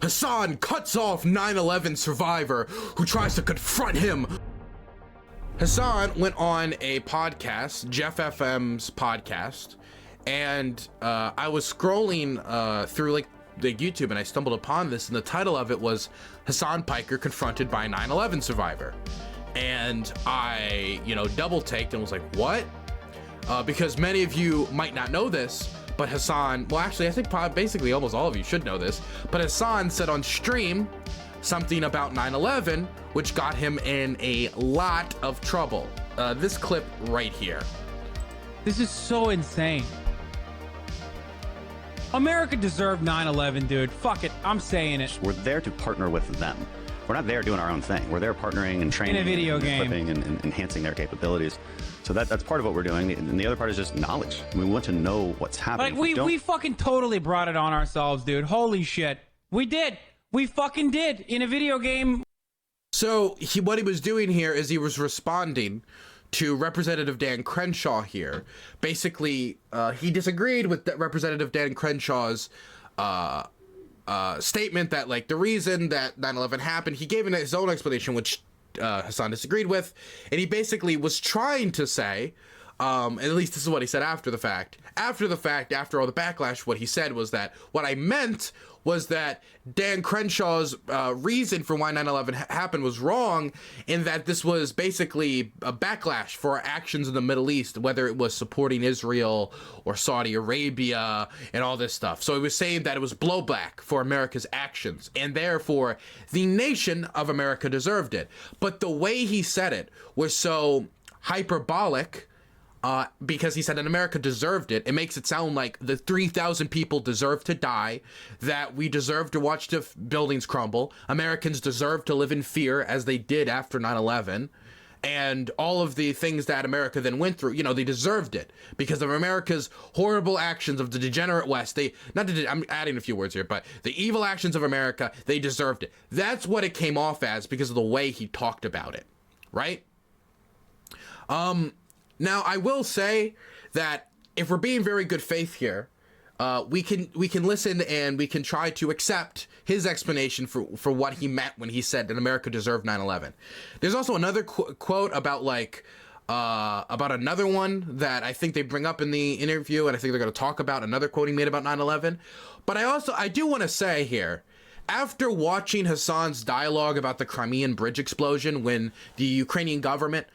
Hasan cuts off 9/11 survivor who tries to confront him. Hasan went on a podcast, Jeff FM's podcast, and I was scrolling through like the YouTube and I stumbled upon this, and the title of it was Hasan Piker confronted by a 9/11 survivor. And I, double taked and was like, what? Because many of you might not know this, but Hasan, well, actually, I think basically almost all of you should know this, but Hasan said on stream something about 9/11, which got him in a lot of trouble. This clip right here. This is so insane. America deserved 9/11, dude. Fuck it, I'm saying it. We're there to partner with them. We're not there doing our own thing. We're there partnering and training in a video game, equipping and enhancing their capabilities. So that's part of what we're doing. And the other part is just knowledge. We want to know what's happening. Like we fucking totally brought it on ourselves, dude. Holy shit. We did. We fucking did in a video game. So what he was doing here is he was responding to Representative Dan Crenshaw here. Basically, he disagreed with Representative Dan Crenshaw's statement that like the reason that 9/11 happened, he gave his own explanation, which Hasan disagreed with, and he basically was trying to say, at least this is what he said after the fact, after all the backlash, what he said was that what I meant was that Dan Crenshaw's reason for why 9/11 happened was wrong, in that this was basically a backlash for our actions in the Middle East, whether it was supporting Israel or Saudi Arabia and all this stuff. So he was saying that it was blowback for America's actions, and therefore the nation of America deserved it. But the way he said it was so hyperbolic, because he said that America deserved it. It makes it sound like the 3,000 people deserve to die, that we deserve to watch the buildings crumble. Americans deserve to live in fear as they did after 9/11. And all of the things that America then went through, they deserved it because of America's horrible actions of the degenerate West. I'm adding a few words here, but the evil actions of America, they deserved it. That's what it came off as because of the way he talked about it, right? Now, I will say that if we're being very good faith here, we can listen and we can try to accept his explanation for what he meant when he said that America deserved 9/11. There's also another quote about about another one that I think they bring up in the interview, and I think they're going to talk about another quote he made about 9/11. But I do want to say here, after watching Hasan's dialogue about the Crimean bridge explosion when the Ukrainian government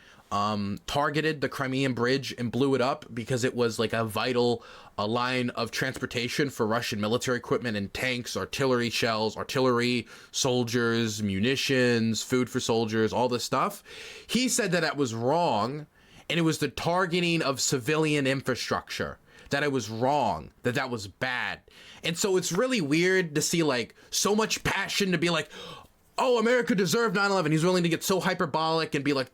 targeted the Crimean bridge and blew it up because it was like a vital line of transportation for Russian military equipment and tanks, artillery shells, artillery, soldiers, munitions, food for soldiers, all this stuff. He said that that was wrong, and it was the targeting of civilian infrastructure, that it was wrong, that that was bad. And so it's really weird to see like so much passion to be like, oh, America deserved 9/11. He's willing to get so hyperbolic and be like,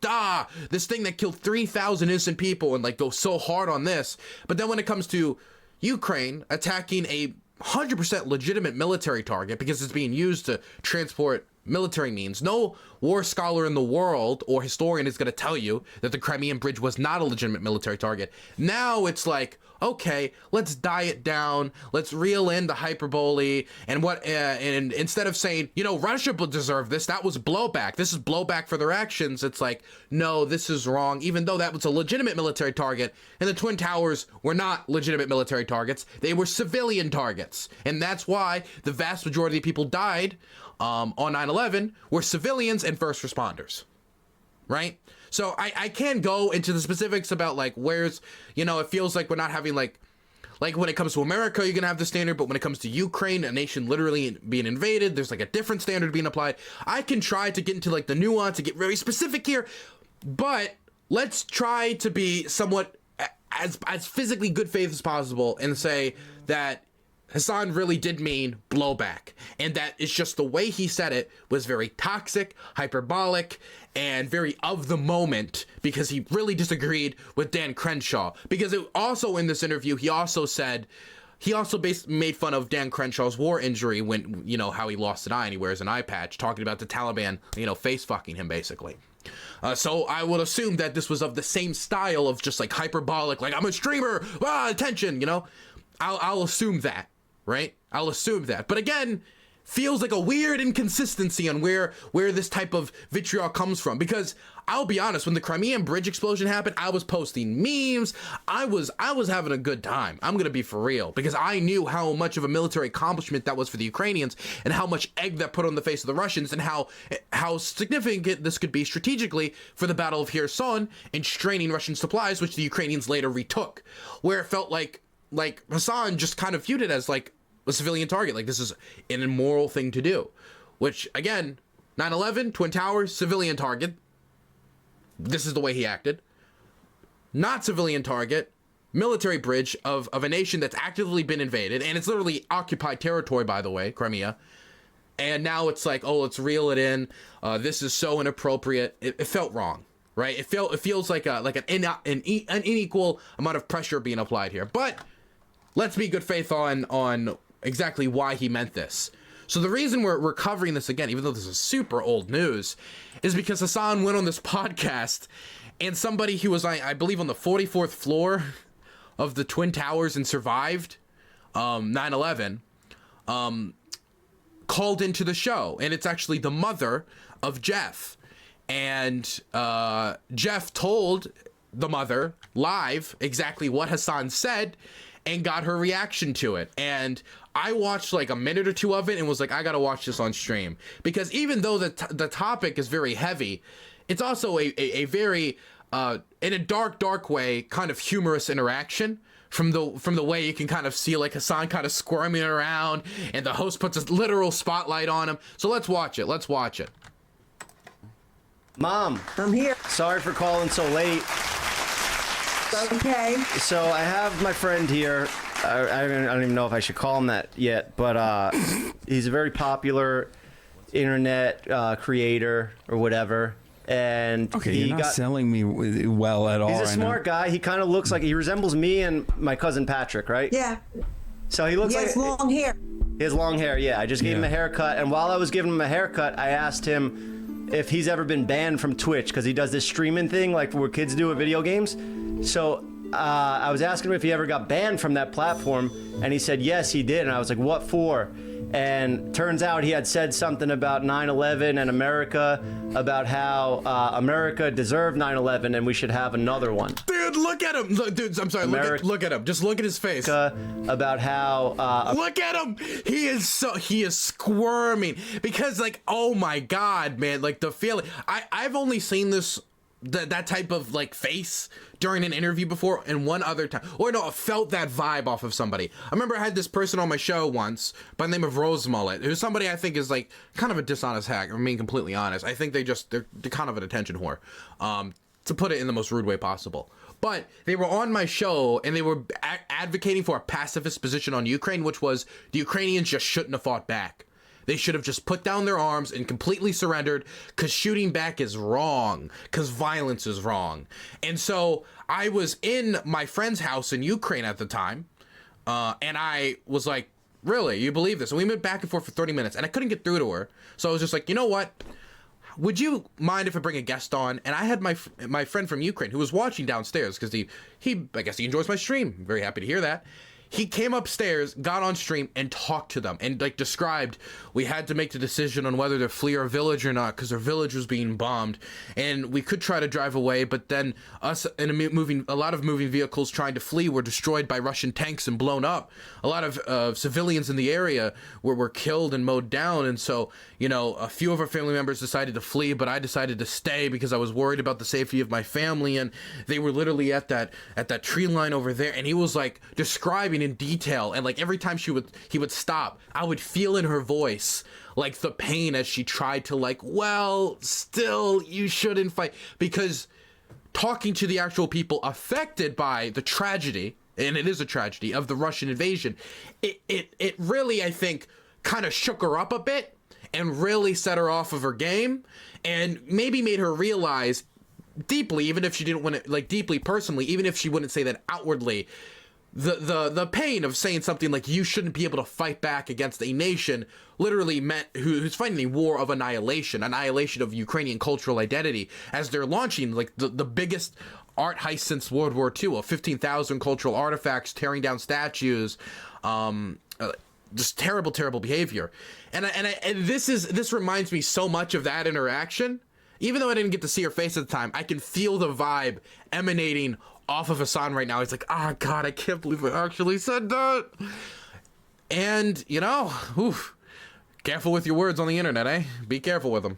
this thing that killed 3,000 innocent people, and like go so hard on this. But then when it comes to Ukraine attacking a 100% legitimate military target because it's being used to transport military means, no war scholar in the world or historian is going to tell you that the Crimean bridge was not a legitimate military target. Now it's like, okay, let's diet down, let's reel in the hyperbole, and and instead of saying, Russia deserved this, that was blowback, this is blowback for their actions, it's like, no, this is wrong, even though that was a legitimate military target, and the Twin Towers were not legitimate military targets, they were civilian targets, and that's why the vast majority of people died on 9/11 were civilians and first responders, right? So I can go into the specifics about like where's, it feels like we're not having like when it comes to America, you're going to have the standard, but when it comes to Ukraine, a nation literally being invaded, there's like a different standard being applied. I can try to get into like the nuance and get very specific here, but let's try to be somewhat as physically good faith as possible and say that Hasan really did mean blowback, and that it's just the way he said it was very toxic, hyperbolic, and very of the moment because he really disagreed with Dan Crenshaw. Because it also in this interview, he also made fun of Dan Crenshaw's war injury when, how he lost an eye and he wears an eye patch, talking about the Taliban, face fucking him basically. So I would assume that this was of the same style of just like hyperbolic, like I'm a streamer, attention, I'll assume that. Right? I'll assume that. But again, feels like a weird inconsistency on where this type of vitriol comes from. Because I'll be honest, when the Crimean Bridge explosion happened, I was posting memes. I was having a good time. I'm gonna be for real, because I knew how much of a military accomplishment that was for the Ukrainians, and how much egg that put on the face of the Russians, and how significant this could be strategically for the Battle of Kherson and straining Russian supplies, which the Ukrainians later retook. Where it felt like Hasan just kind of viewed it as like a civilian target, like this is an immoral thing to do, which again, 9/11, Twin Towers, civilian target. This is the way he acted. Not civilian target, military bridge of a nation that's actively been invaded, and it's literally occupied territory, by the way, Crimea. And now it's like, oh, let's reel it in. This is so inappropriate. It felt wrong, right? It feels like an unequal amount of pressure being applied here. But let's be good faith on exactly why he meant this. So the reason we're covering this again, even though this is super old news, is because Hasan went on this podcast, and somebody who was, I believe, on the 44th floor of the Twin Towers and survived 9/11, called into the show. And it's actually the mother of Jeff. And Jeff told the mother live exactly what Hasan said and got her reaction to it. And I watched like a minute or two of it and was like, I gotta watch this on stream, because even though the topic is very heavy, it's also a very in a dark way kind of humorous interaction from the way you can kind of see like Hasan kind of squirming around, and the host puts a literal spotlight on him. So let's watch it. Mom, I'm here. sorry for calling so late. Okay. So I have my friend here. I don't even know if I should call him that yet, but he's a very popular internet creator or whatever. And Okay, he you're not got, selling me well at all. he's a right now. smart guy. He kind of looks like, he resembles me and my cousin Patrick, right? Yeah. So he looks He has like long hair. he has long hair. Yeah, I just gave him Yeah. a haircut, and while I was giving him a haircut, I asked him if he's ever been banned from Twitch, because he does this streaming thing like where kids do with video games. So I was asking him if he ever got banned from that platform, and he said yes, he did. And I was like, what for? And turns out he had said something about 9/11 and America, about how America deserved 9/11 and we should have another one. Dude, look at him. Dude, I'm sorry. Look at him. Just look at his face. About how Look at him. He is squirming, because like, oh my God, man, like the feeling. I've only seen that type of like face during an interview before, and one other time, or no, I felt that vibe off of somebody. I remember I had this person on my show once by the name of Rose Mullet, who's somebody I think is like kind of a dishonest hack. I'm being completely honest. I think they're kind of an attention whore, to put it in the most rude way possible. But they were on my show, and they were advocating for a pacifist position on Ukraine, which was the Ukrainians just shouldn't have fought back. They should have just put down their arms and completely surrendered, because shooting back is wrong, because violence is wrong. And so I was in my friend's house in Ukraine at the time, and I was like, really, you believe this? And we went back and forth for 30 minutes, and I couldn't get through to her. So I was just like, you know what? Would you mind if I bring a guest on? And I had my friend from Ukraine who was watching downstairs, because he I guess he enjoys my stream. I'm very happy to hear that. He came upstairs, got on stream, and talked to them, and like described, we had to make the decision on whether to flee our village or not, because our village was being bombed, and we could try to drive away, but then us and a lot of moving vehicles trying to flee were destroyed by Russian tanks and blown up. A lot of civilians in the area were killed and mowed down, and so, you know, a few of our family members decided to flee, but I decided to stay because I was worried about the safety of my family. And they were literally at that tree line over there, and he was like describing in detail, and like every time he would stop, I would feel in her voice like the pain as she tried to like, well, still, you shouldn't fight, because talking to the actual people affected by the tragedy, and it is a tragedy, of the Russian invasion, it really, I think, kind of shook her up a bit and really set her off of her game, and maybe made her realize deeply, even if she didn't want to, like deeply personally, even if she wouldn't say that outwardly, the pain of saying something like you shouldn't be able to fight back against a nation literally meant who's fighting a war of annihilation of Ukrainian cultural identity, as they're launching like the biggest art heist since World War II of 15,000 cultural artifacts, tearing down statues, just terrible behavior. And this reminds me so much of that interaction. Even though I didn't get to see her face at the time, I can feel the vibe emanating off of Hasan right now. He's like, oh God, I can't believe I actually said that. And, you know, oof, careful with your words on the internet, eh? Be careful with them.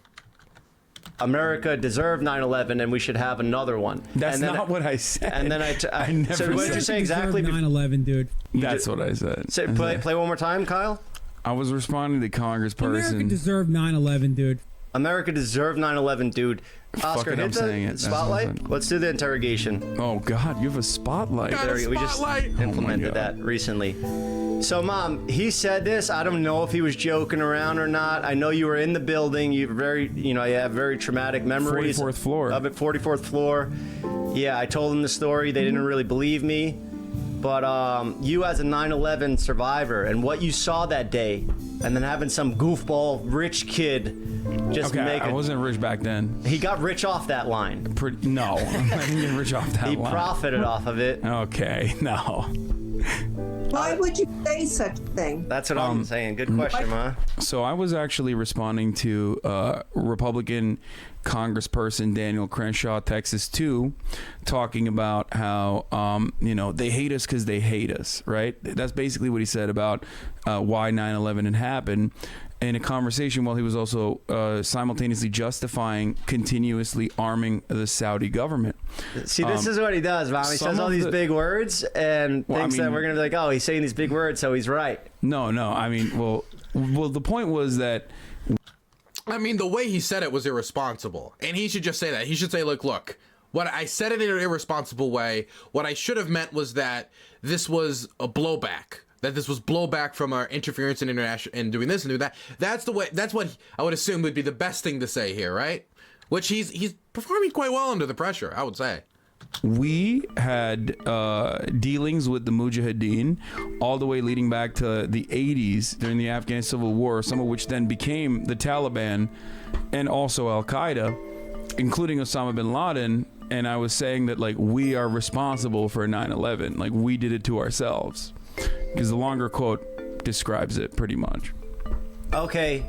America deserved 9/11, and we should have another one. That's not what I said. And then I never. So what did you say exactly? 9/11, dude. That's what I said. Play one more time, Kyle. I was responding to Congressperson. America deserved 9/11, dude. America deserved 9/11, dude. Oscar, hit the spotlight. Let's do the interrogation. Oh God, you have a spotlight. We just implemented that recently. So, Mom, he said this. I don't know if he was joking around or not. I know you were in the building. You have very traumatic memories. 44th floor. Of it, 44th floor. Yeah, I told them the story. They didn't really believe me. But you as a 9/11 survivor and what you saw that day, and then having some goofball rich kid just make it. I wasn't rich back then. He got rich off that line. No, I didn't get rich off that line. He profited off of it. Okay, no. Why would you say such a thing? That's what I'm saying. Good question, Ma. So I was actually responding to Republican Congressperson Daniel Crenshaw, Texas 2, talking about how they hate us because they hate us, right? That's basically what he said about why 9/11 had happened. In a conversation while he was also simultaneously justifying continuously arming the Saudi government. See, this is what he does, Mom. He says all these big words and thinks that we're going to be like, oh, he's saying these big words, so he's right. No. I mean, well, the point was that... I mean, the way he said it was irresponsible. And he should just say that. He should say, look, what I said it in an irresponsible way. What I should have meant was that this was a blowback. That this was blowback from our interference in international and doing this and doing that. That's the way. That's what I would assume would be the best thing to say here, right? Which he's performing quite well under the pressure, I would say. We had dealings with the Mujahideen all the way leading back to the 80s during the Afghan Civil War, some of which then became the Taliban and also Al-Qaeda, including Osama bin Laden. And I was saying that, like, we are responsible for 9/11. Like, we did it to ourselves. Because the longer quote describes it pretty much. Okay.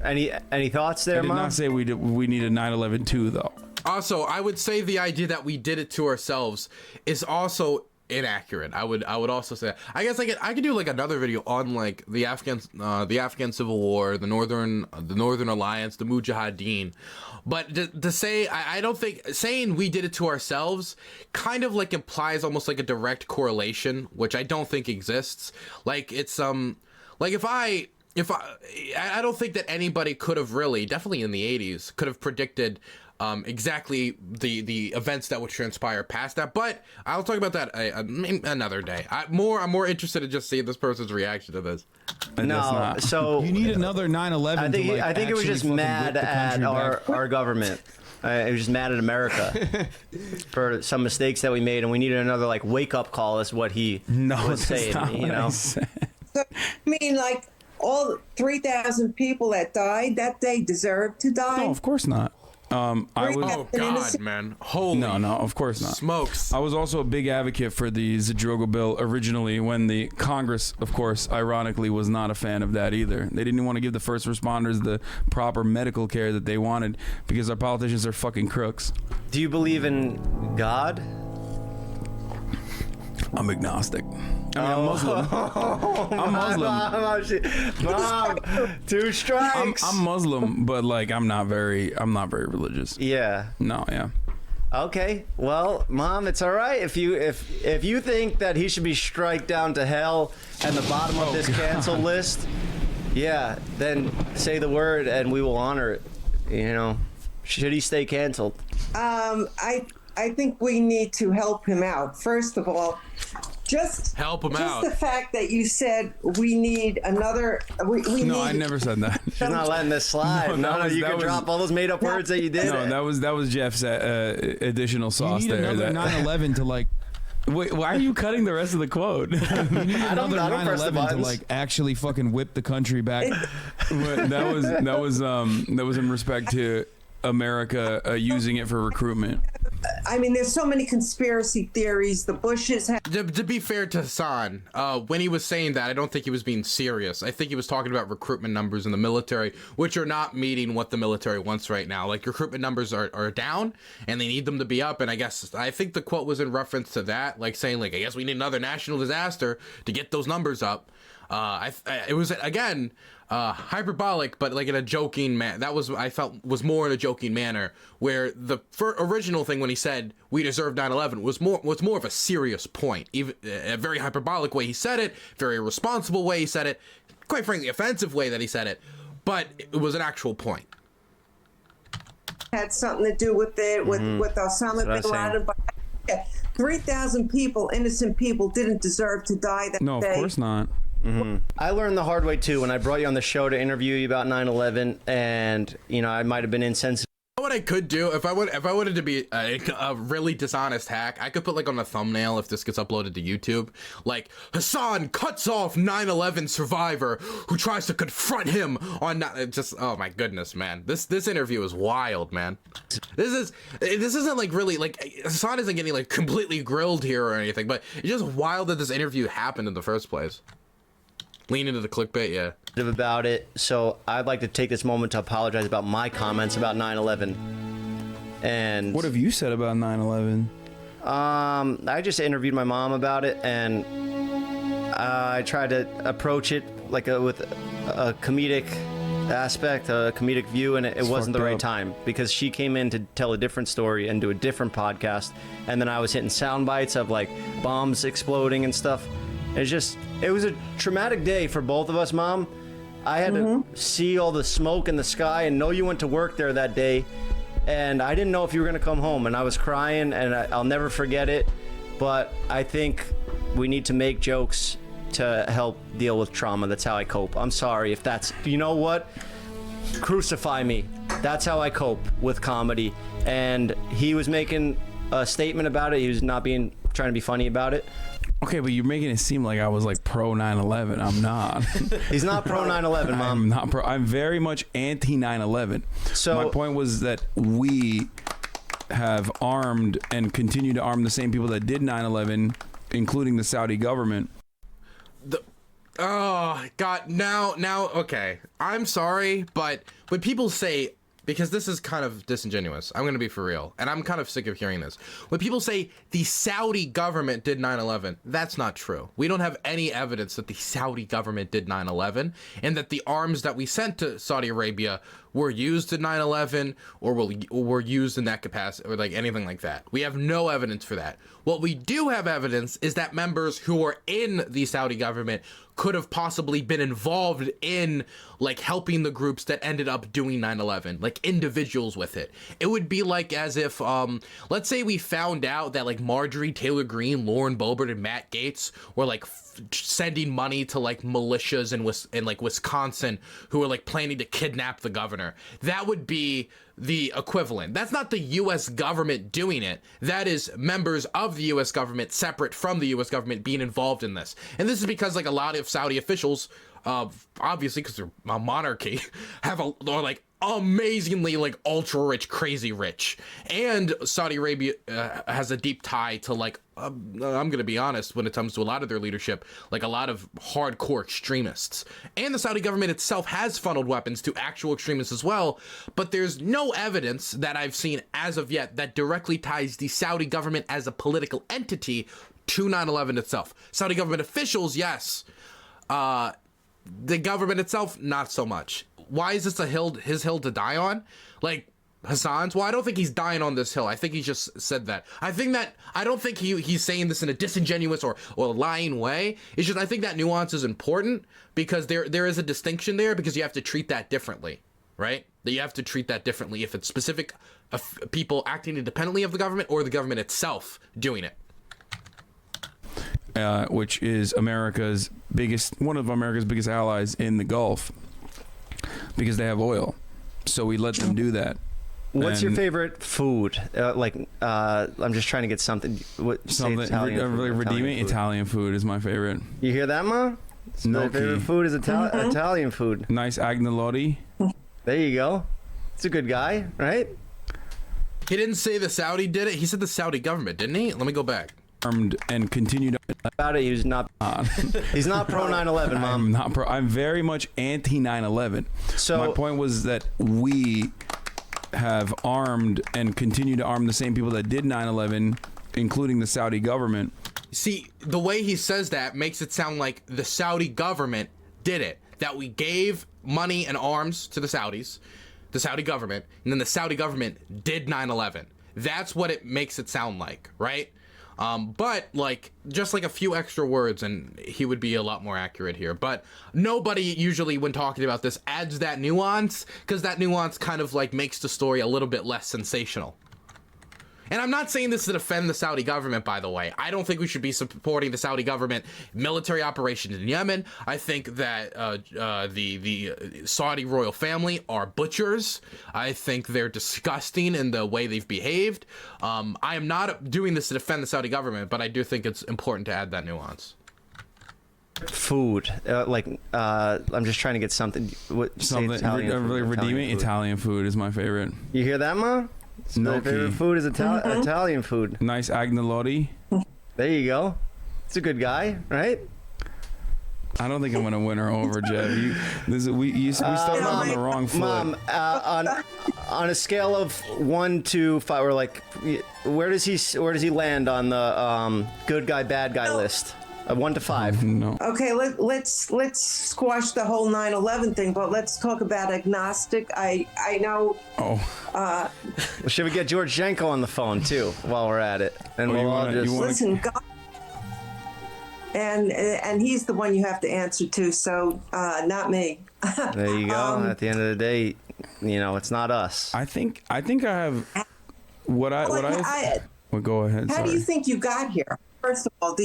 Any thoughts there, Mom? I did not say we need a 9/11 too, though. Also, I would say the idea that we did it to ourselves is also inaccurate. I would also say that. I guess I could do like another video on like the Afghan Civil War, the Northern Alliance, the Mujahideen. But to say, I don't think saying we did it to ourselves kind of like implies almost like a direct correlation, which I don't think exists. Like it's like if I don't think that anybody could have really, definitely in the 80s, could have predicted exactly the events that would transpire past that. But I'll talk about that another day. I'm more interested in just seeing this person's reaction to this. No, so you need another 9/11. I think it was just mad at our government. It was just mad at America for some mistakes that we made, and we needed another like wake up call. Is what he was saying. You know. So, I mean, like all 3,000 people that died that day deserved to die. No, of course not. Oh God, man! Holy no, of course not. Smokes. I was also a big advocate for the Zadroga bill originally, when the Congress, of course, ironically, was not a fan of that either. They didn't want to give the first responders the proper medical care that they wanted because our politicians are fucking crooks. Do you believe in God? I'm agnostic. I'm Muslim. I'm Muslim. Mom, 2 strikes. I'm Muslim, but like I'm not very religious. Yeah. No, yeah. Okay. Well, Mom, it's all right if you think that he should be striked down to hell and the bottom of this cancel list. Yeah, then say the word and we will honor it. You know, should he stay canceled? I think we need to help him out. First of all, just help him out. Just the fact that you said we need another. No, I never said that. She's not letting this slide. No, you can drop all those made-up words that you did. No, that was Jeff's additional sauce you need there. Another 9/11 to like. Wait, why are you cutting the rest of the quote? You need another 9/11 to like actually fucking whip the country back. that was in respect to America using it for recruitment. I mean, there's so many conspiracy theories. The Bushes have. To be fair to Hasan, when he was saying that, I don't think he was being serious. I think he was talking about recruitment numbers in the military, which are not meeting what the military wants right now. Like, recruitment numbers are down, and they need them to be up. And I think the quote was in reference to that, like saying, like, I guess we need another national disaster to get those numbers up. It was, again, hyperbolic, but like in a joking I felt was more in a joking manner, where the original thing when he said we deserve 9/11 was more of a serious point. Even a very hyperbolic way he said it, very irresponsible way he said it, quite frankly offensive way that he said it, but it was an actual point. Had something to do with it, with Osama bin Laden. But 3,000 people, innocent people, didn't deserve to die that day. No, of course not. I learned the hard way too when I brought you on the show to interview you about 9/11, and I might have been insensitive. What I could do if I wanted to be a really dishonest hack, I could put like on a thumbnail if this gets uploaded to YouTube, like Hasan cuts off 9/11 survivor who tries to confront him on just oh my goodness, man, this interview is wild, man. This isn't like really like Hasan isn't getting like completely grilled here or anything, but it's just wild that this interview happened in the first place. Lean into the clickbait, yeah. About it, so I'd like to take this moment to apologize about my comments about 9/11. And what have you said about 9/11? I just interviewed my mom about it, and I tried to approach it like with a comedic aspect, a comedic view, and it wasn't the right time because she came in to tell a different story and do a different podcast, and then I was hitting sound bites of like bombs exploding and stuff. It was a traumatic day for both of us, Mom. I had to see all the smoke in the sky and know you went to work there that day, and I didn't know if you were going to come home, and I was crying, and I'll never forget it. But I think we need to make jokes to help deal with trauma. That's how I cope. I'm sorry if that's, you know what? Crucify me. That's how I cope with comedy. And he was making a statement about it. He was trying to be funny about it. Okay, but you're making it seem like I was like pro 9/11. I'm not. He's not pro 9/11, Mom. I'm not pro. I'm very much anti 9/11. So my point was that we have armed and continue to arm the same people that did 9/11, including the Saudi government. Oh God! Now, okay. I'm sorry, but when people say, because this is kind of disingenuous, I'm going to be for real, and I'm kind of sick of hearing this. When people say the Saudi government did 9/11, that's not true. We don't have any evidence that the Saudi government did 9/11, and that the arms that we sent to Saudi Arabia were used in 9/11 or were used in that capacity or like anything like that. We have no evidence for that. What we do have evidence is that members who were in the Saudi government could have possibly been involved in like helping the groups that ended up doing 9/11, like individuals with it. It would be like as if, let's say we found out that like Marjorie Taylor Greene, Lauren Boebert, and Matt Gaetz were like sending money to like militias in like Wisconsin who were like planning to kidnap the governor. That would be the equivalent. That's not the U.S. government doing it. That is members of the U.S. government separate from the U.S. government being involved in this. And this is because like a lot of Saudi officials, obviously because they're a monarchy, are like amazingly like ultra rich, crazy rich. And Saudi Arabia has a deep tie to like, I'm gonna be honest, when it comes to a lot of their leadership, like a lot of hardcore extremists. And the Saudi government itself has funneled weapons to actual extremists as well, but there's no evidence that I've seen as of yet that directly ties the Saudi government as a political entity to 9/11 itself. Saudi government officials, yes. The government itself, not so much. Why is this his hill to die on? Like Hasan's? Well, I don't think he's dying on this hill. I think he just said that. I don't think he's saying this in a disingenuous or lying way. It's just I think that nuance is important because there is a distinction there because you have to treat that differently, right? That you have to treat that differently if it's specific people acting independently of the government or the government itself doing it. Which is one of America's biggest allies in the Gulf, because they have oil. So we let them do that. What's your favorite food? I'm just trying to get something. Italian food is my favorite. You hear that, Ma? My favorite food is Italian food. Nice agnolotti. There you go. It's a good guy, right? He didn't say the Saudi did it. He said the Saudi government, didn't he? Let me go back. Armed and continue to. About it, he's not. He's not pro 9/11, Mom. I'm not pro. I'm very much anti 9/11. So my point was that we have armed and continue to arm the same people that did 9/11, including the Saudi government. See, the way he says that makes it sound like the Saudi government did it. That we gave money and arms to the Saudis, the Saudi government, and then the Saudi government did 9/11. That's what it makes it sound like, right? But like just like a few extra words and he would be a lot more accurate here. But nobody usually when talking about this adds that nuance, because that nuance kind of like makes the story a little bit less sensational. And I'm not saying this to defend the Saudi government, by the way. I don't think we should be supporting the Saudi government military operations in Yemen. I think that the Saudi royal family are butchers. I think they're disgusting in the way they've behaved. I am not doing this to defend the Saudi government, but I do think it's important to add that nuance. Food, I'm just trying to get something. Redeeming Italian food is my favorite. You hear that, Ma? My favorite food is Italian food. Nice agnolotti. There you go. It's a good guy, right? I don't think I'm gonna win her over, Jeff. We started on the wrong foot. Mom, on a scale of 1 to 5, or like, where does he land on the good guy bad guy list? 1 to 5. No. Okay, let's squash the whole 9/11 thing, but let's talk about agnostic. I know. Oh. Well, should we get George Jenko on the phone too while we're at it? And we'll all just listen. God, and he's the one you have to answer to. So not me. There you go. At the end of the day, it's not us. I think I have what well, go ahead. How do you think you got here? First of all, how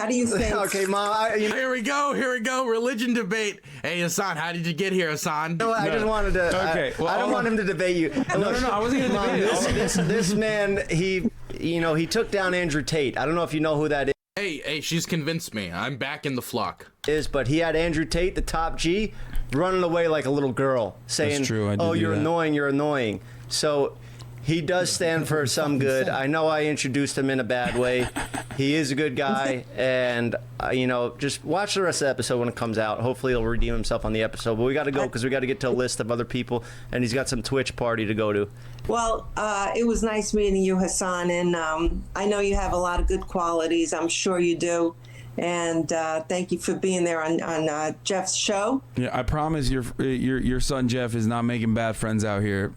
do you think? Okay, Mom. Here we go. Religion debate. Hey, Hasan, how did you get here, Hasan? I just wanted to. Okay, I don't want him to debate you. No, I wasn't going to debate it. This man, he took down Andrew Tate. I don't know if you know who that is. Hey, she's convinced me. I'm back in the flock. But he had Andrew Tate, the top G, running away like a little girl, saying, That's true. "Oh, you're annoying. You're annoying." So. He does stand for some good. I know I introduced him in a bad way. He is a good guy, and just watch the rest of the episode when it comes out. Hopefully, he'll redeem himself on the episode. But we got to go because we got to get to a list of other people, and he's got some Twitch party to go to. Well, it was nice meeting you, Hasan, and I know you have a lot of good qualities. I'm sure you do. And thank you for being there on Jeff's show. Yeah, I promise your son Jeff is not making bad friends out here,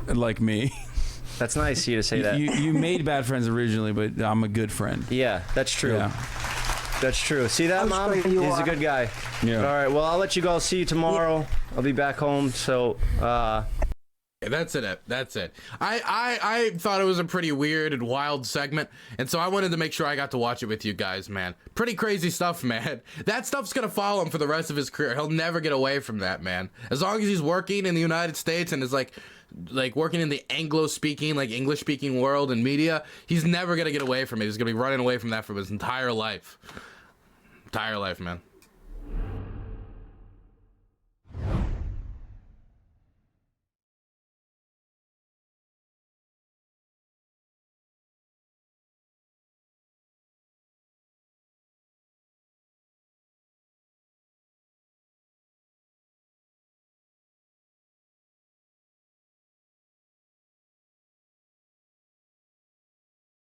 like me. That's nice of you to say that. You made bad friends originally, but I'm a good friend. Yeah, that's true. Yeah. That's true. See that, Mom? He's a good guy. Yeah. All right, well, I'll let you go. I'll see you tomorrow. Yeah. I'll be back home, so... That's it. I thought it was a pretty weird and wild segment, and so I wanted to make sure I got to watch it with you guys, man. Pretty crazy stuff, man. That stuff's gonna follow him for the rest of his career. He'll never get away from that, man. As long as he's working in the United States and is like working in the Anglo-speaking, like English-speaking world and media, he's never gonna get away from it. He's gonna be running away from that for his entire life. Man.